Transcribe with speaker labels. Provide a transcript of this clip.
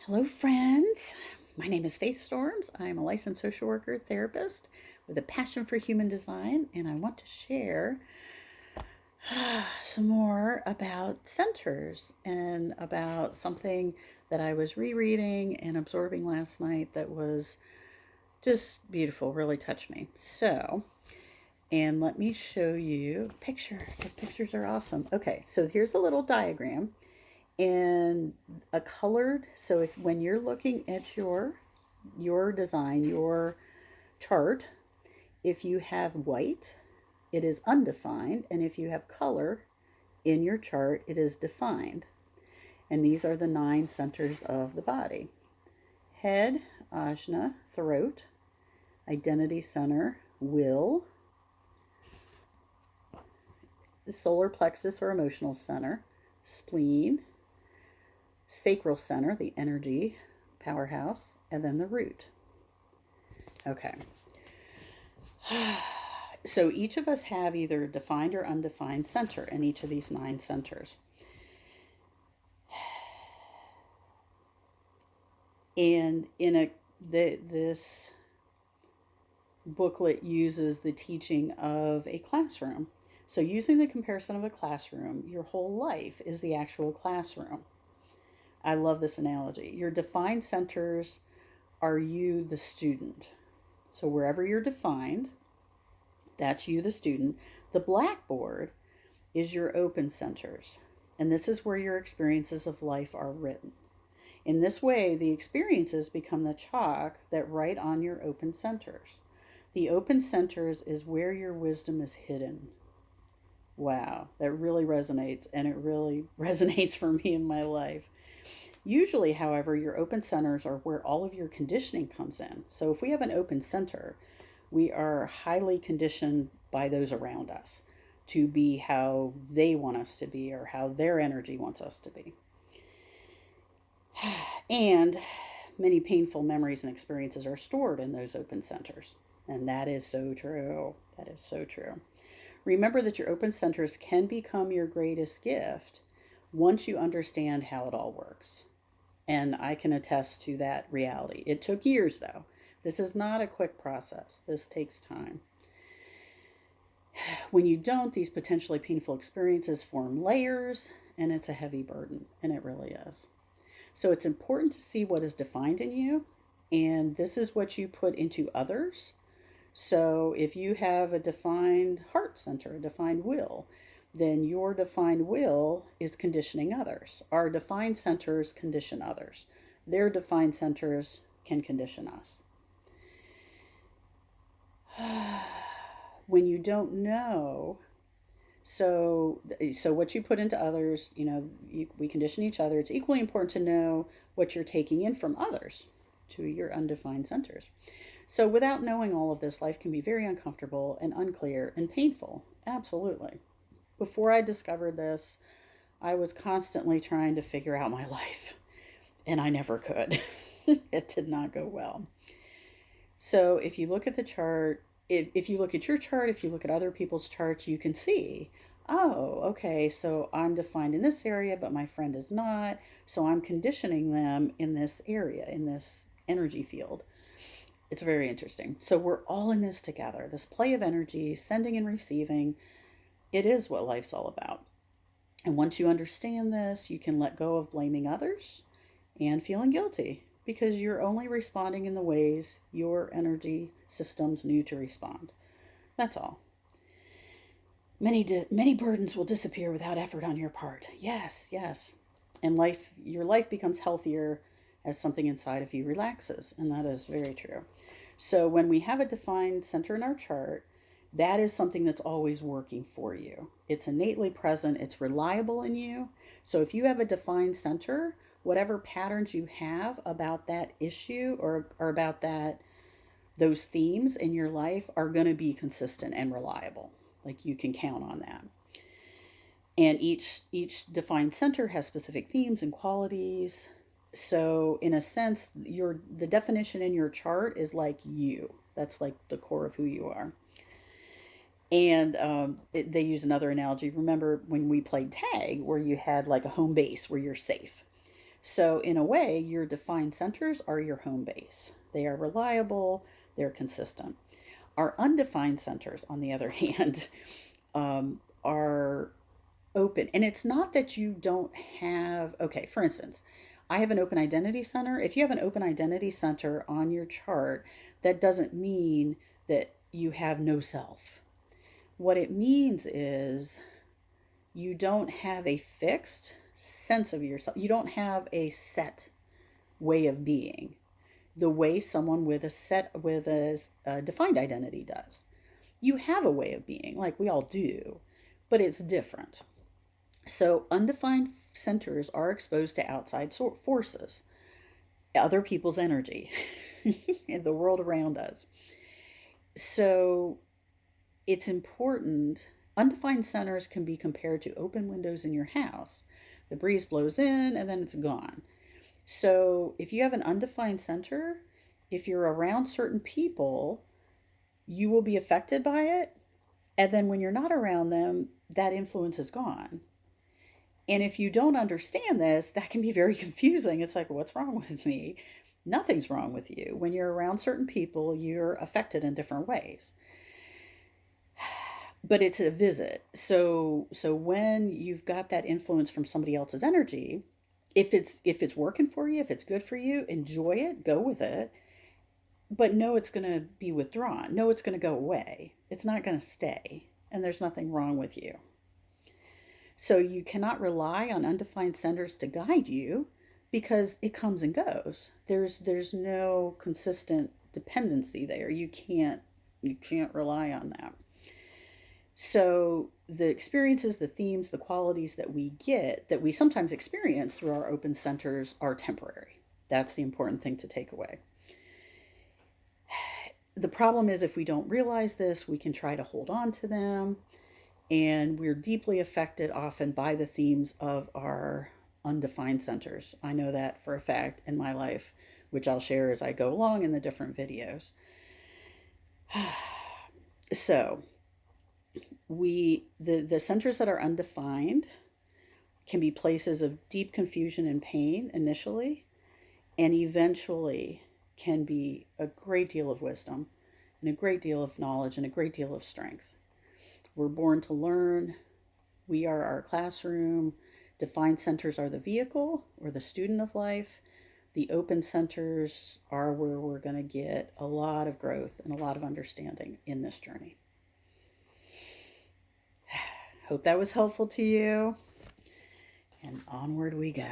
Speaker 1: Hello, friends. My name is Faith Storms. I'm a licensed social worker therapist with a passion for human design, and I want to share some more about centers and about something that I was rereading and absorbing last night that was just beautiful, really touched me. And let me show you a picture because pictures are awesome. Okay, so here's a little diagram and a colored, so if when you're looking at your design, your chart, if you have white, it is undefined, and if you have color in your chart, it is defined. And these are the 9 centers of the body: head, ajna, throat; identity center, will; solar plexus or emotional center; spleen; sacral center, the energy powerhouse; and then the root. Okay. So each of us have either a defined or undefined center in each of these 9 centers. And this booklet uses the teaching of a classroom. So using the comparison of a classroom, your whole life is the actual classroom. I love this analogy. Your defined centers are you, the student. So wherever you're defined, that's you, the student. The blackboard is your open centers, and this is where your experiences of life are written. In this way, the experiences become the chalk that write on your open centers. The open centers is where your wisdom is hidden. Wow, that really resonates, and it really resonates for me in my life. Usually, however, your open centers are where all of your conditioning comes in. So if we have an open center, we are highly conditioned by those around us to be how they want us to be or how their energy wants us to be. And many painful memories and experiences are stored in those open centers. And that is so true. That is so true. Remember that your open centers can become your greatest gift once you understand how it all works. And I can attest to that reality. It took years, though. This is not a quick process. This takes time. When you don't, these potentially painful experiences form layers, and it's a heavy burden, and it really is. So it's important to see what is defined in you, and this is what you put into others. So if you have a defined heart center, a defined will, then your defined will is conditioning others. Our defined centers condition others. Their defined centers can condition us. When you don't know, so what you put into others, we condition each other. It's equally important to know what you're taking in from others to your undefined centers. So without knowing all of this, life can be very uncomfortable and unclear and painful. Absolutely. Before I discovered this, I was constantly trying to figure out my life, and I never could. It did not go well. So if you look at the chart, if you look at your chart, if you look at other people's charts, you can see, oh, okay, so I'm defined in this area, but my friend is not. So I'm conditioning them in this area, in this energy field. It's very interesting. So we're all in this together. This play of energy, sending and receiving, it is what life's all about. And once you understand this, you can let go of blaming others and feeling guilty because you're only responding in the ways your energy systems knew to respond. That's all. Many burdens will disappear without effort on your part. Yes, yes. And your life becomes healthier as something inside of you relaxes, and that is very true. So when we have a defined center in our chart, that is something that's always working for you. It's innately present, it's reliable in you. So if you have a defined center, whatever patterns you have about that issue or about those themes in your life are going to be consistent and reliable. Like you can count on that. And each defined center has specific themes and qualities. So in a sense, the definition in your chart is like you. That's like the core of who you are. And they use another analogy. Remember when we played tag, where you had like a home base where you're safe. So, in a way, your defined centers are your home base. They are reliable, they're consistent. Our undefined centers, on the other hand, are open. And it's not that you don't have, okay, for instance, I have an open identity center. If you have an open identity center on your chart, that doesn't mean that you have no self. What it means is you don't have a fixed sense of yourself. You don't have a set way of being the way someone with a defined identity does. You have a way of being, like we all do, but it's different. So undefined centers are exposed to outside forces, other people's energy, in the world around us. So it's important. Undefined centers can be compared to open windows in your house. The breeze blows in and then it's gone. So if you have an undefined center, if you're around certain people, you will be affected by it. And then when you're not around them, that influence is gone. And if you don't understand this, that can be very confusing. It's like, what's wrong with me? Nothing's wrong with you. When you're around certain people, you're affected in different ways. But it's a visit. So when you've got that influence from somebody else's energy, if it's working for you, if it's good for you, enjoy it, go with it. But know it's going to be withdrawn. Know it's going to go away. It's not going to stay. And there's nothing wrong with you. So you cannot rely on undefined centers to guide you because it comes and goes. There's no consistent dependency there. You can't rely on that. So the experiences, the themes, the qualities that we get, that we sometimes experience through our open centers, are temporary. That's the important thing to take away. The problem is, if we don't realize this, we can try to hold on to them, and we're deeply affected often by the themes of our undefined centers. I know that for a fact in my life, which I'll share as I go along in the different videos. So, the centers that are undefined can be places of deep confusion and pain initially, and eventually can be a great deal of wisdom and a great deal of knowledge and a great deal of strength. We're born to learn. We are our classroom. Defined centers are the vehicle or the student of life. The open centers are where we're going to get a lot of growth and a lot of understanding in this journey. Hope that was helpful to you. And onward we go.